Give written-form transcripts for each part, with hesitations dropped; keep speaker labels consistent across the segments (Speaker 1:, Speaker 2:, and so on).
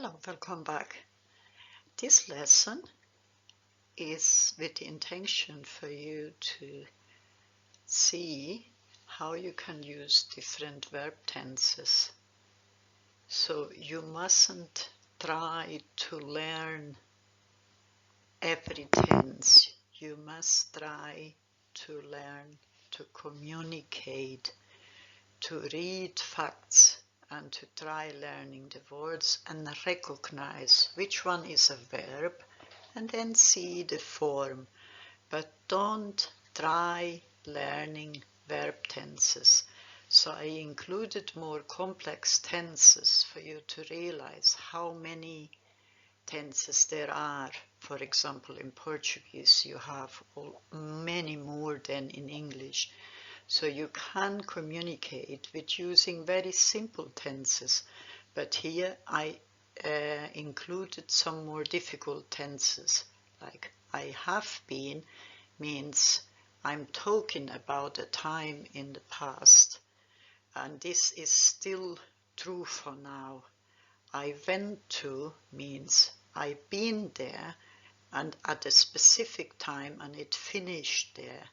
Speaker 1: Hello, welcome back. This lesson is with the intention for you to see how you can use different verb tenses. So you mustn't try to learn every tense. You must try to learn to communicate, to read facts, and to try learning the words and recognize which one is a verb and then see the form. But don't try learning verb tenses. So I included more complex tenses for you to realize how many tenses there are. For example, in Portuguese you have many more than in English. So you can communicate with using very simple tenses, but here I included some more difficult tenses, like I have been means I'm talking about a time in the past, and this is still true for now. I went to means I've been there and at a specific time and it finished there.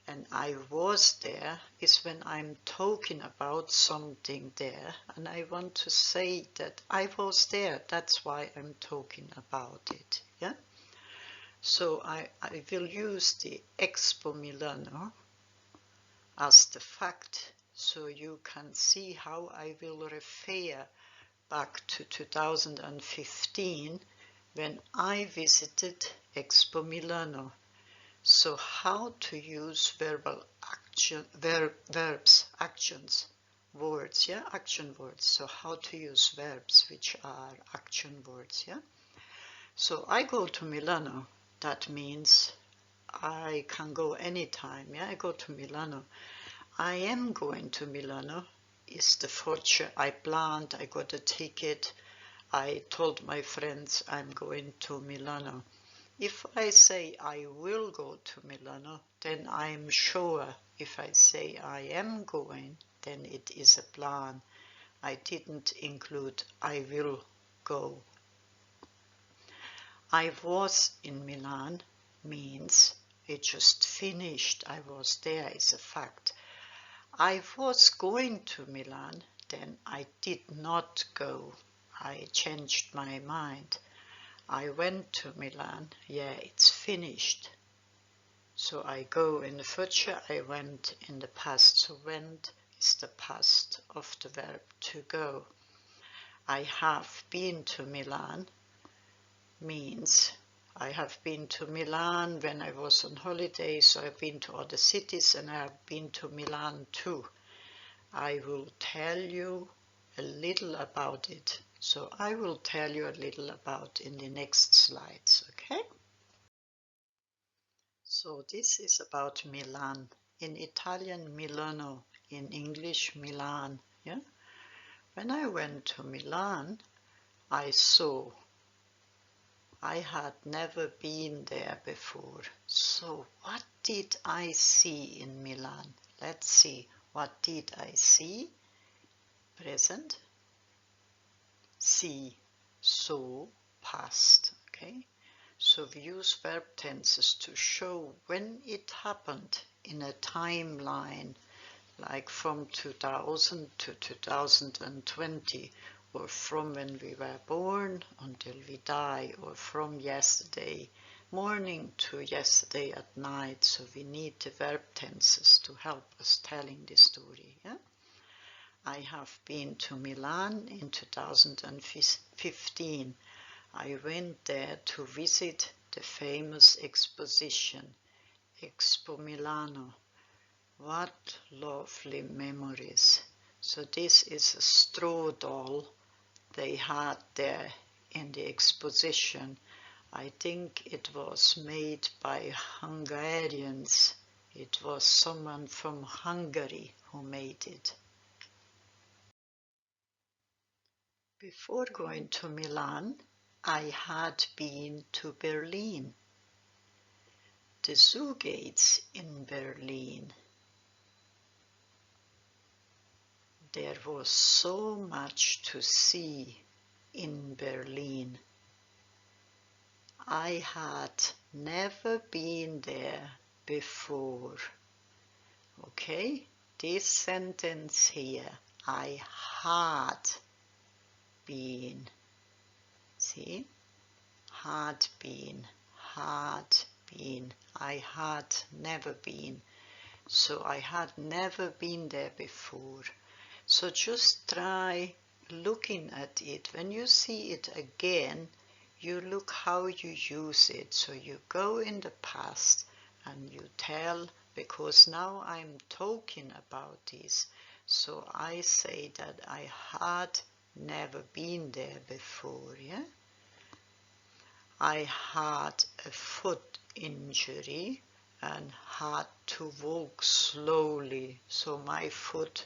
Speaker 1: And I was there is when I'm talking about something there and I want to say that I was there. That's why I'm talking about it. Yeah. So I will use the Expo Milano as the fact so you can see how I will refer back to 2015 when I visited Expo Milano. So how to use verbal action, verbs, actions, words, yeah, action words. So how to use verbs which are action words, yeah. So I go to Milano. That means I can go anytime, yeah. I go to Milano. I am going to Milano is the future. I planned, I got a ticket. I told my friends I'm going to Milano. If I say I will go to Milano, then I'm sure. If I say I am going, then it is a plan. I didn't include I will go. I was in Milan means it just finished. I was there is a fact. I was going to Milan, then I did not go. I changed my mind. I went to Milan, yeah, it's finished. So I go in the future, I went in the past. So went is the past of the verb to go. I have been to Milan means I have been to Milan when I was on holiday, so I've been to other cities and I have been to Milan too. I will tell you a little about it. So I will tell you a little about in the next slides, okay? So this is about Milan. In Italian, Milano. In English, Milan. Yeah? When I went to Milan, I saw. I had never been there before. So what did I see in Milan? Let's see. What did I see? Present. See. Saw. Past. Okay? So we use verb tenses to show when it happened in a timeline, like from 2000 to 2020, or from when we were born until we die, or from yesterday morning to yesterday at night. So we need the verb tenses to help us telling the story. Yeah? I have been to Milan in 2015. I went there to visit the famous exposition, Expo Milano. What lovely memories. So this is a straw doll they had there in the exposition. I think it was made by Hungarians. It was someone from Hungary who made it. Before going to Milan, I had been to Berlin. The zoo gates in Berlin. There was so much to see in Berlin. I had never been there before. Okay, this sentence here, I had been. See? Had been. I had never been. So I had never been there before. So just try looking at it. When you see it again, you look how you use it. So you go in the past and you tell, because now I'm talking about this. So I say that I had never been there before, yeah? I had a foot injury and had to walk slowly. So my foot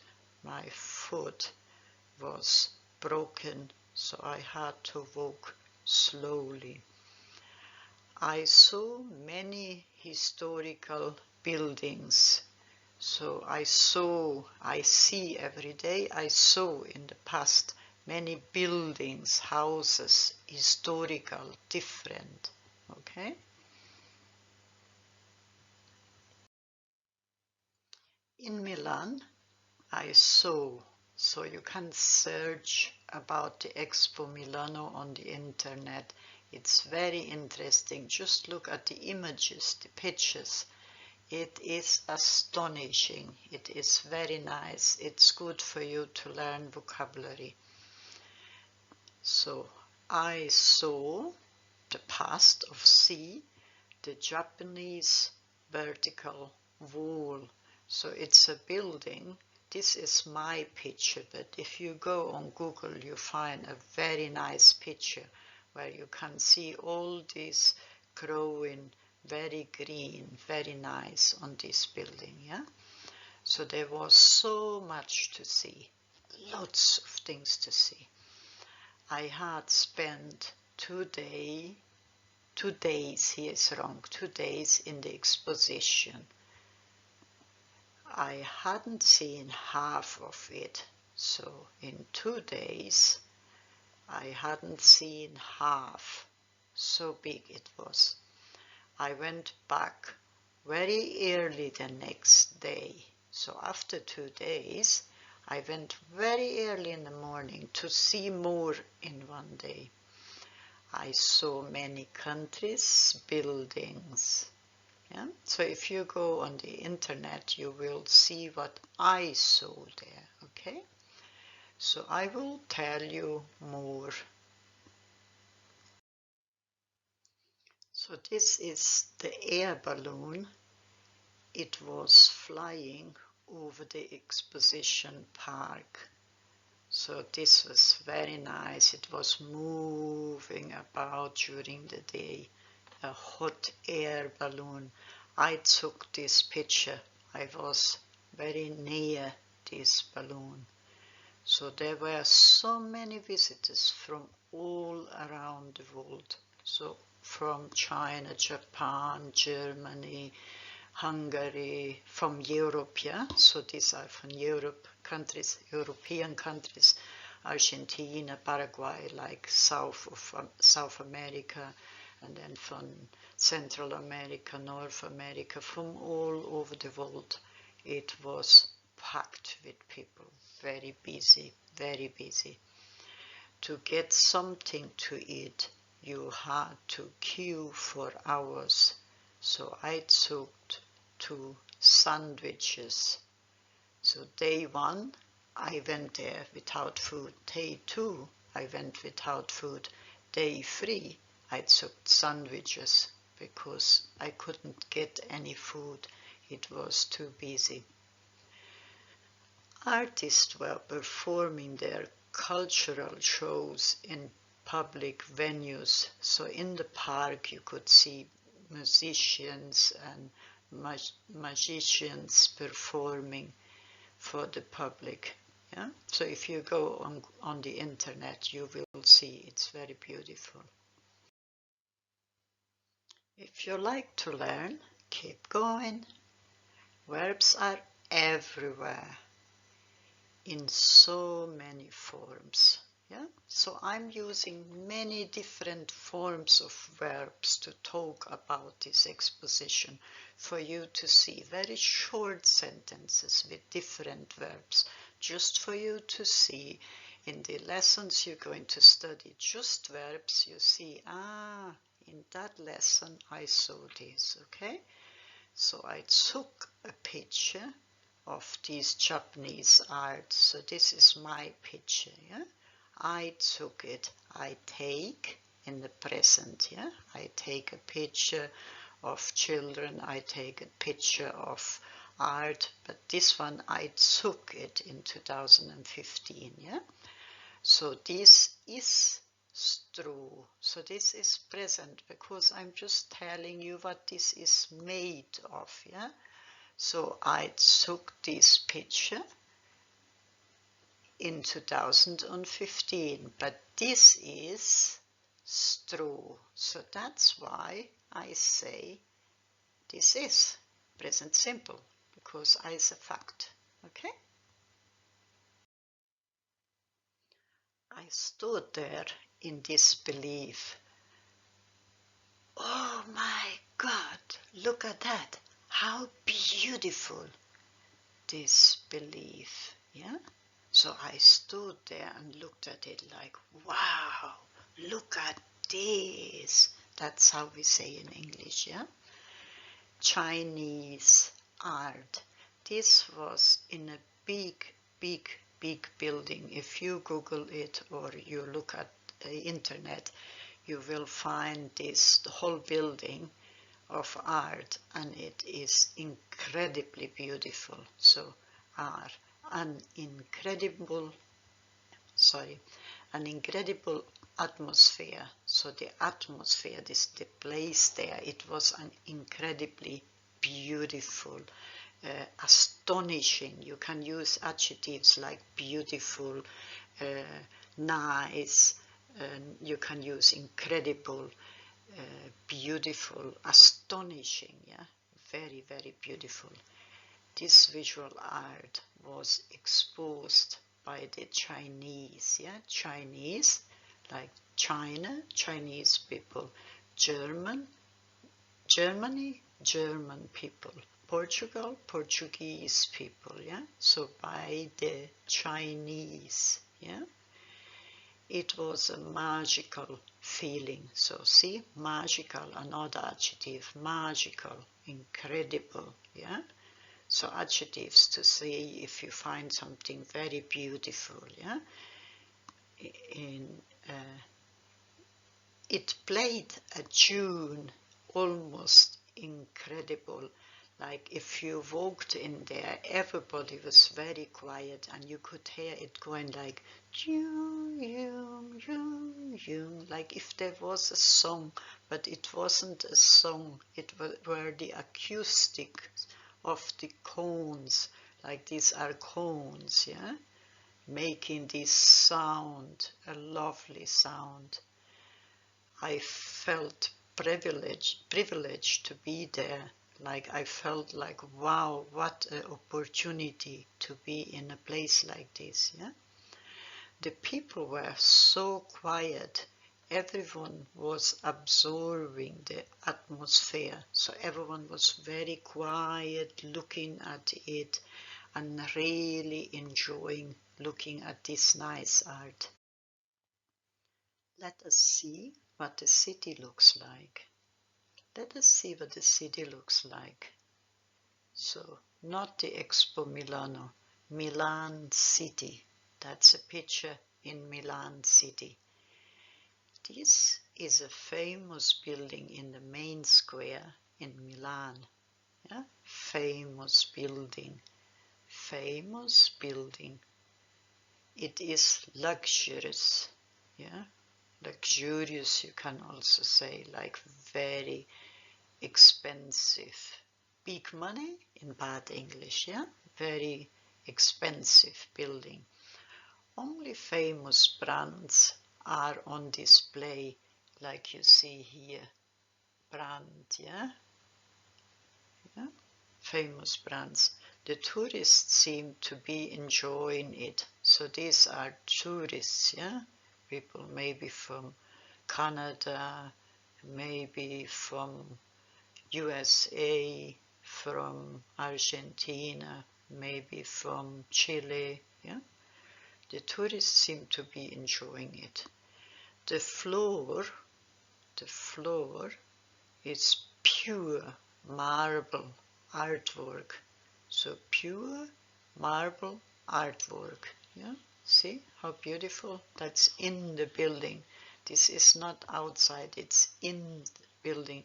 Speaker 1: was broken, so I had to walk slowly. I saw many historical buildings. So I see every day, I saw in the past many buildings, houses, historical, different, okay? In Milan, I saw, so you can search about the Expo Milano on the internet. It's very interesting. Just look at the images, the pictures. It is astonishing. It is very nice. It's good for you to learn vocabulary. So I saw the past of see, the Japanese vertical wall. So it's a building. This is my picture, but if you go on Google, you find a very nice picture where you can see all this growing very green, very nice on this building, yeah? So there was so much to see, lots of things to see. I had spent 2 days, he is wrong, 2 days in the exposition. I hadn't seen half of it, so in 2 days I hadn't seen half, so big it was. I went back very early the next day, so after 2 days I went very early in the morning to see more in one day. I saw many countries, buildings. Yeah? So if you go on the internet, you will see what I saw there, okay? So I will tell you more. So this is the air balloon. It was flying over the exposition park. So this was very nice. It was moving about during the day. A hot air balloon. I took this picture. I was very near this balloon. So there were so many visitors from all around the world. So from China, Japan, Germany, Hungary, from Europe, yeah? So these are from Europe countries, European countries, Argentina, Paraguay, like South America, and then from Central America, North America, from all over the world. It was packed with people, very busy, very busy. To get something to eat, you had to queue for hours. So I took 2 sandwiches. So day 1, I went there without food. Day 2, I went without food. Day 3, I took sandwiches because I couldn't get any food. It was too busy. Artists were performing their cultural shows in public venues. So in the park you could see musicians and magicians performing for the public. Yeah? So if you go on the internet, you will see it's very beautiful. If you like to learn, keep going. Verbs are everywhere in so many forms. Yeah, so I'm using many different forms of verbs to talk about this exposition for you to see very short sentences with different verbs, just for you to see. In the lessons you're going to study just verbs, you see, in that lesson I saw this, okay? So I took a picture of this Japanese art. So this is my picture, yeah? I took it. I take in the present, yeah? I take a picture of children. I take a picture of art. But this one, I took it in 2015, yeah? So this is true. So this is present because I'm just telling you what this is made of, yeah? So I took this picture in 2015, but this is true. So that's why I say this is present simple, because I is a fact, okay? I stood there in disbelief. Oh my God, look at that. How beautiful. Disbelief, yeah? So I stood there and looked at it like, wow, look at this. That's how we say in English, yeah? Chinese art. This was in a big, big, big building. If you Google it or you look at the internet, you will find this the whole building of art, and it is incredibly beautiful. So are an incredible an incredible atmosphere. So the atmosphere, the place there, it was an incredibly beautiful, astonishing. You can use adjectives like beautiful, nice, you can use incredible, beautiful, astonishing, yeah, very, very beautiful. This visual art was exposed by the Chinese, yeah, Chinese, like China, Chinese people, Germany, German people, Portugal, Portuguese people, yeah, so by the Chinese, yeah. It was a magical feeling. So see, magical, another adjective, magical, incredible, yeah? So adjectives to say if you find something very beautiful, yeah? It played a tune almost incredible. Like if you walked in there, everybody was very quiet and you could hear it going like, like if there was a song, but it wasn't a song, it were the acoustics of the cones, like these are cones, yeah, making this sound, a lovely sound. I felt privileged to be there. Like I felt like, wow, what an opportunity to be in a place like this, yeah? The people were so quiet. Everyone was absorbing the atmosphere. So everyone was very quiet, looking at it and really enjoying looking at this nice art. Let us see what the city looks like. Let us see what the city looks like. So, not the Expo Milano, Milan city. That's a picture in Milan city. This is a famous building in the main square in Milan. Yeah? Famous building. Famous building. It is luxurious. Yeah? Luxurious, you can also say, like very expensive. Big money in bad English, yeah? Very expensive building. Only famous brands are on display, like you see here. Brand, yeah? Yeah? Famous brands. The tourists seem to be enjoying it. So these are tourists, yeah? people, maybe from Canada, maybe from USA, from Argentina, maybe from Chile. Yeah, the tourists seem to be enjoying it. The floor is pure marble artwork. So pure marble artwork. Yeah, see how beautiful? That's in the building. This is not outside, it's in the building.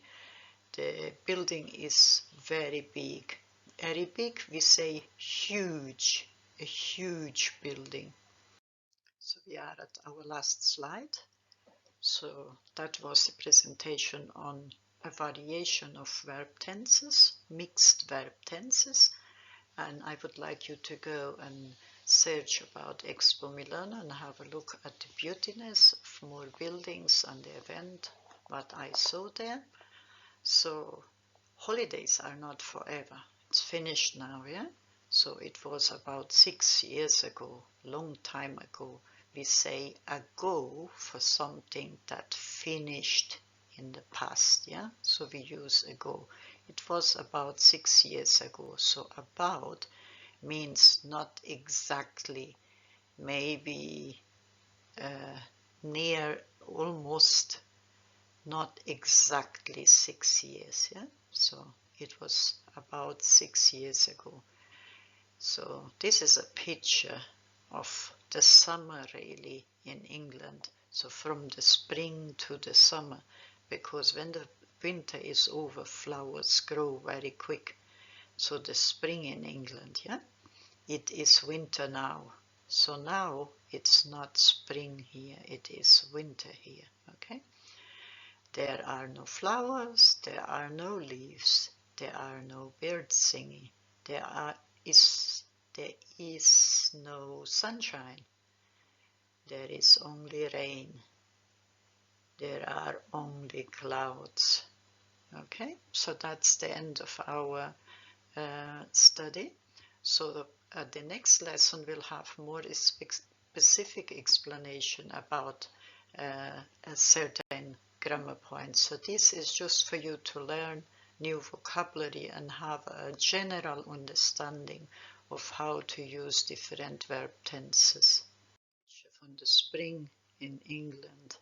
Speaker 1: The building is very big. Very big, we say huge, a huge building. So we are at our last slide. So that was a presentation on a variation of verb tenses, mixed verb tenses. And I would like you to go and search about Expo Milano and have a look at the beautiness of more buildings and the event, what I saw there. So holidays are not forever. It's finished now, yeah? So it was about 6 years ago, long time ago. We say ago for something that finished in the past, yeah? So we use ago. It was about 6 years ago. So about means not exactly, maybe near, almost, not exactly 6 years, yeah? So it was about 6 years ago. So this is a picture of the summer really in England. So from the spring to the summer, because when the winter is over, flowers grow very quick. So the spring in England, yeah, it is winter now. So now it's not spring here, it is winter here, okay? There are no flowers, there are no leaves, there are no birds singing, is, there is no sunshine, there is only rain, there are only clouds. Okay, so that's the end of our study. So the next lesson will have more specific explanation about a certain grammar point. So this is just for you to learn new vocabulary and have a general understanding of how to use different verb tenses. From the spring in England.